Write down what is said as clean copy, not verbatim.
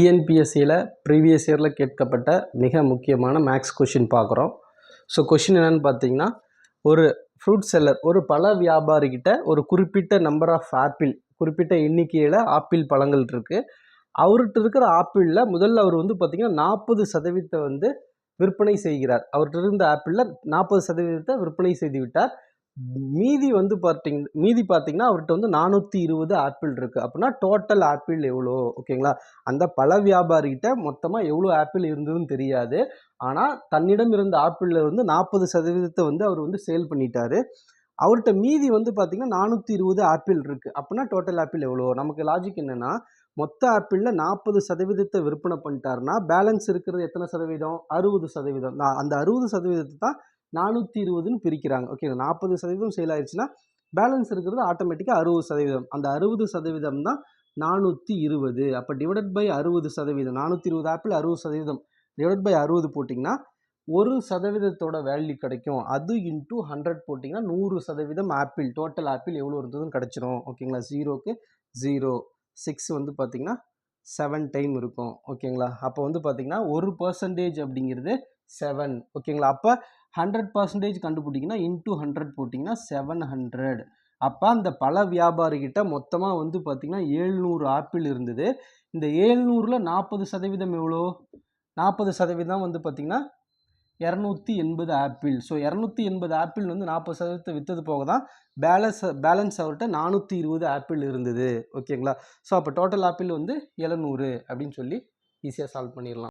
டிஎன்பிஎஸ்சியில் previous இயரில் கேட்கப்பட்ட மிக முக்கியமான மேக்ஸ் கொஷின் பார்க்குறோம். ஸோ கொஷின் என்னென்னு பார்த்தீங்கன்னா, ஒரு ஃப்ரூட் செல்லர் ஒரு பழ வியாபாரிகிட்ட ஒரு குறிப்பிட்ட நம்பர் ஆஃப் ஆப்பிள், குறிப்பிட்ட எண்ணிக்கையில் ஆப்பிள் பழங்கள் இருக்குது. அவர்கிட்ட இருக்கிற ஆப்பிளில் முதல்ல அவர் வந்து பார்த்திங்கன்னா 40% வந்து விற்பனை செய்கிறார். அவர்கிட்ட இருந்த ஆப்பிளில் 40% விற்பனை செய்து விட்டார். மீதி வந்து பார்த்தீங்கன்னா அவர்கிட்ட வந்து 420 ஆப்பிள் இருக்குது. அப்படின்னா டோட்டல் ஆப்பிள் எவ்வளோ, ஓகேங்களா? அந்த பழ வியாபாரிகிட்ட மொத்தமாக எவ்வளோ ஆப்பிள் இருந்ததுன்னு தெரியாது. ஆனால் தன்னிடம் இருந்த ஆப்பிளில் வந்து 40% வந்து அவர் வந்து சேல் பண்ணிட்டாரு. அவர்கிட்ட மீதி வந்து பார்த்தீங்கன்னா 420 ஆப்பிள் இருக்குது. அப்படின்னா டோட்டல் ஆப்பிள் எவ்வளோ? நமக்கு லாஜிக் என்னென்னா, மொத்த ஆப்பிளில் 40% விற்பனை பண்ணிட்டாருன்னா பேலன்ஸ் இருக்கிறது எத்தனை சதவீதம்? 60%. அந்த 60% தான் 420ன்னு பிரிக்கிறாங்க. ஓகே, 40% சேல் ஆயிடுச்சுன்னா பேலன்ஸ் இருக்கிறது ஆட்டோமேட்டிக்காக 60%. அந்த 60% தான் 420. அப்போ டிவைடட் பை 60%, 420 ஆப்பிள் 60%, டிவைட் பை 60 போட்டிங்கன்னா 1% வேல்யூ கிடைக்கும். அது இன்ட்டு 100 போட்டிங்கன்னா 100% ஆப்பிள், டோட்டல் ஆப்பிள் எவ்வளோ இருந்ததுன்னு கிடச்சிரும். ஓகேங்களா? 0க்கு 0, 6 வந்து பார்த்திங்கன்னா 7 டைம் இருக்கும். ஓகேங்களா? அப்போ வந்து பார்த்திங்கன்னா 1% அப்படிங்கிறது 7. ஓகேங்களா? அப்போ 100% கண்டுபிடிங்கன்னா இன்ட்டு 100 போட்டிங்கன்னா 700. அப்போ அந்த பழ வியாபாரிகிட்ட மொத்தமாக வந்து பார்த்திங்கன்னா 700 ஆப்பிள் இருந்தது. இந்த 700ல் 40% எவ்வளோ? 40% வந்து பார்த்திங்கன்னா 280 ஆப்பிள். ஸோ 280 ஆப்பிள் வந்து 40% விற்றது போக தான் பேலன்ஸ் அவர்கிட்ட 420 ஆப்பிள் இருந்தது. ஓகேங்களா? ஸோ அப்போ டோட்டல் ஆப்பிள் வந்து 700 அப்படின்னு சொல்லி ஈஸியாக சால்வ் பண்ணிடலாம்.